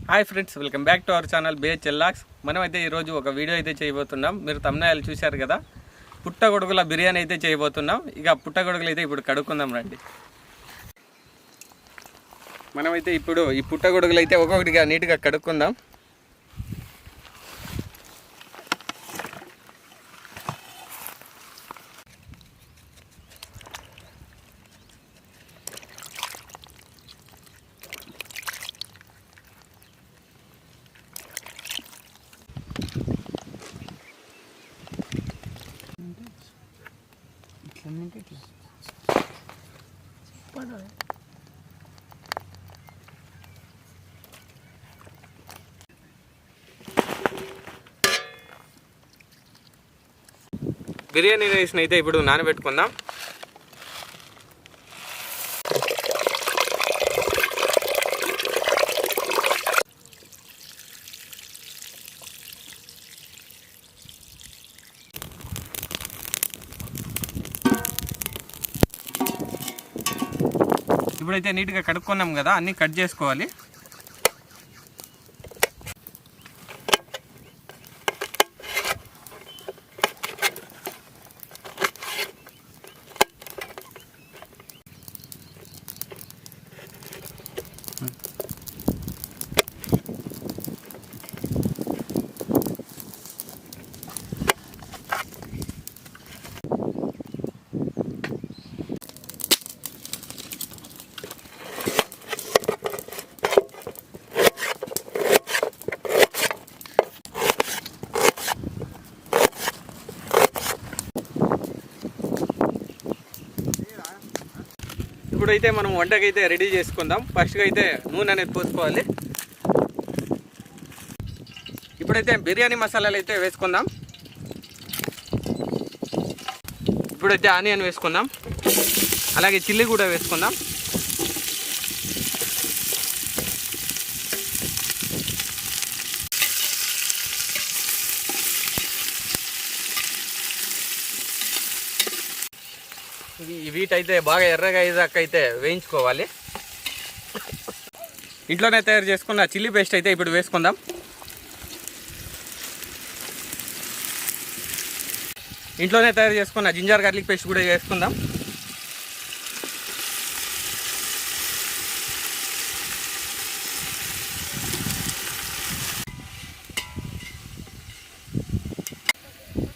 Hi friends, welcome back to our channel BHL logs. మనమైతే ఈరోజు ఒక వీడియో అయితే చేయబోతున్నాం. మీరు thumbnail చూశారు కదా, పుట్టగొడుగుల బిర్యానీ అయితే చేయబోతున్నాం. ఇక పుట్టగొడుగులు అయితే ఇప్పుడు కడుక్కుందాం రండి. మనమైతే ఇప్పుడు ఈ పుట్టగొడుగులు అయితే ఒక్కొక్కటిగా నీట్గా కడుక్కుందాం. బిర్యానీ రైస్ని అయితే ఇప్పుడు నానబెట్టుకుందాం. ఇప్పుడైతే నీట్గా కడుక్కున్నాం కదా, అన్నీ కట్ చేసుకోవాలి. ఇప్పుడైతే మనం వంటకైతే రెడీ చేసుకుందాం. ఫస్ట్గా అయితే నూనె అనేది పోసుకోవాలి. ఇప్పుడైతే బిర్యానీ మసాలాలు అయితే వేసుకుందాం. ఇప్పుడైతే ఆనియన్ వేసుకుందాం, అలాగే చిల్లీ కూడా వేసుకుందాం. వీటైతే బాగా ఎర్రగా అయ్యేదాకా అయితే వేయించుకోవాలి. ఇంట్లోనే తయారు చేసుకున్న చిల్లీ పేస్ట్ అయితే ఇప్పుడు వేసుకుందాం. ఇంట్లోనే తయారు చేసుకున్న జింజర్ గార్లిక్ పేస్ట్ కూడా వేసుకుందాం.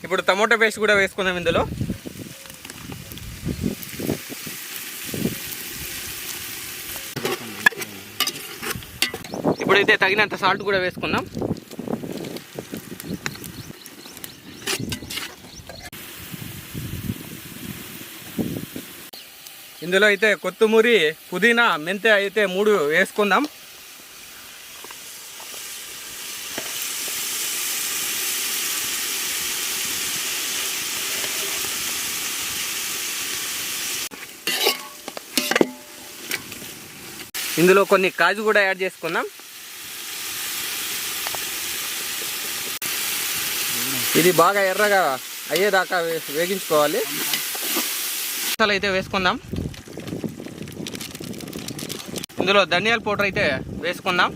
ఇప్పుడు టమోటా పేస్ట్ కూడా వేసుకుందాం ఇందులో. ఇప్పుడైతే తగినంత సాల్ట్ కూడా వేసుకుందాం. ఇందులో అయితే కొత్తిమీర, పుదీనా, మెంతి అయితే 3 వేసుకుందాం. ఇందులో కొన్ని కాజు కూడా యాడ్ చేసుకుందాం. ఇది బాగా ఎర్రగా అయ్యేదాకా వేగించుకోవాలి. మసాలా అయితే వేసుకుందాం. ఇందులో ధనియాల పౌడర్ అయితే వేసుకుందాం.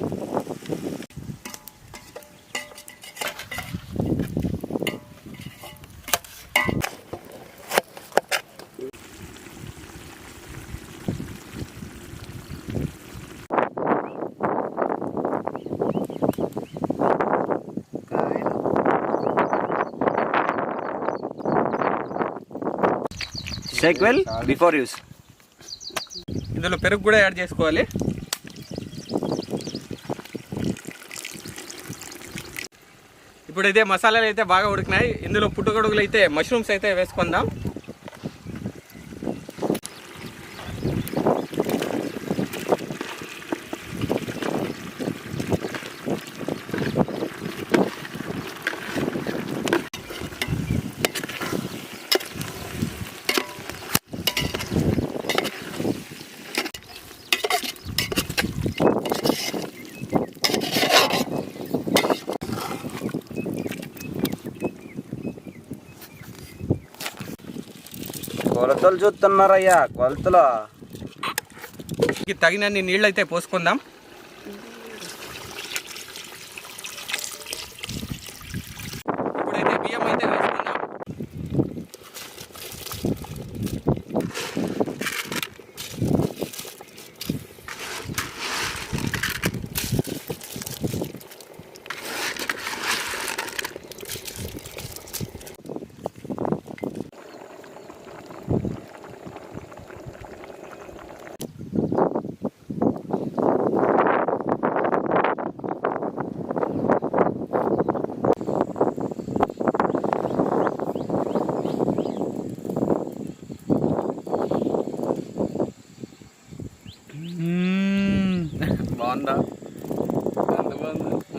Shake well before use. ఇందులో పెరుగు కూడా యాడ్ చేసుకోవాలి. ఇప్పుడైతే మసాలాలు అయితే బాగా ఉడికినాయి. ఇందులో పుట్టగొడుగులు అయితే మష్రూమ్స్ అయితే వేసుకుందాం. కొలతలు చూస్తున్నారయ్యా, కొలతలు. తగినన్ని నీళ్ళు అయితే పోసుకుందాం.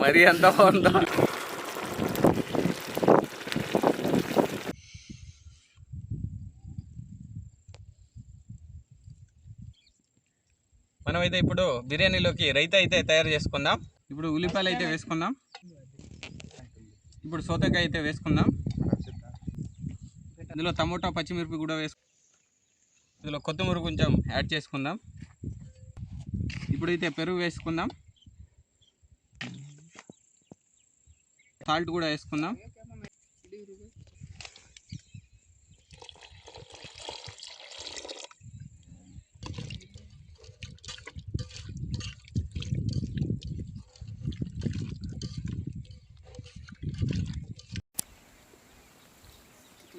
మరీ ఎంత బాగుందా? మనమైతే ఇప్పుడు బిర్యానీలోకి రైతా అయితే తయారు చేసుకుందాం. ఇప్పుడు ఉల్లిపాయలు అయితే వేసుకుందాం. ఇప్పుడు సోతకాయ అయితే వేసుకుందాం. ఇందులో టమోటా పచ్చిమిరపి కూడా ఇందులో కొత్తిమీర కొంచెం యాడ్ చేసుకుందాం. ఇప్పుడైతే పెరుగు వేసుకుందాం. సాల్ట్ కూడా వేసుకుందాం.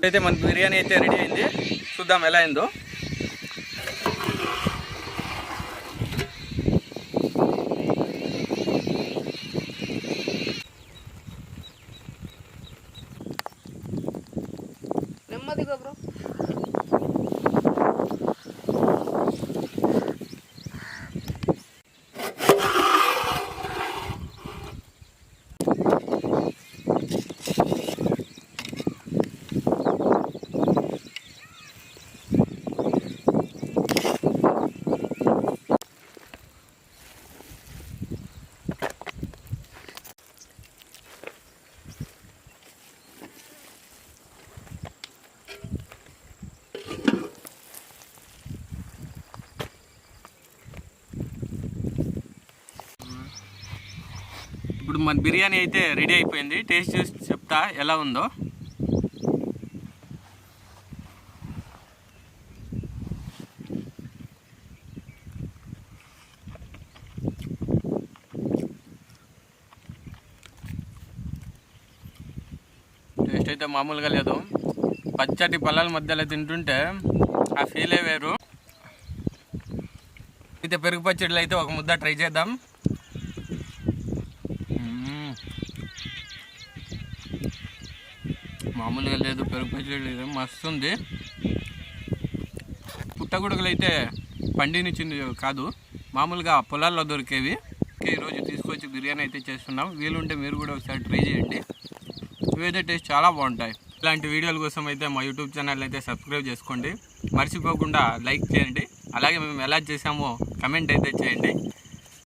అయితే మన బిర్యానీ అయితే రెడీ అయింది. చూద్దాం ఎలా అయిందో. నెమ్మదిగా బ్రో. ఇప్పుడు మన బిర్యానీ అయితే రెడీ అయిపోయింది. టేస్ట్ చూసి చెప్తా ఎలా ఉందో. టేస్ట్ అయితే మామూలుగా లేదు. పచ్చటి పొలాల మధ్యలో తింటుంటే ఆ ఫీలే వేరు. అయితే పెరుగు పచ్చడిలో అయితే ఒక ముద్ద ట్రై చేద్దాం. మామూలుగా లేదు, పెరుగు పచ్చడి మస్తు ఉంది. పుట్టగొడుగులు అయితే పండినిచ్చింది కాదు, మామూలుగా పొలాల్లో దొరికేవి. ఈరోజు తీసుకొచ్చి బిర్యానీ అయితే చేస్తున్నాం. వీలుంటే మీరు కూడా ఒకసారి ట్రై చేయండి. ఇవైతే టేస్ట్ చాలా బాగుంటాయి. ఇలాంటి వీడియోల కోసం అయితే మా యూట్యూబ్ ఛానల్ అయితే సబ్స్క్రైబ్ చేసుకోండి. మర్చిపోకుండా లైక్ చేయండి. అలాగే మేము ఎలా చేసామో కమెంట్ అయితే చేయండి.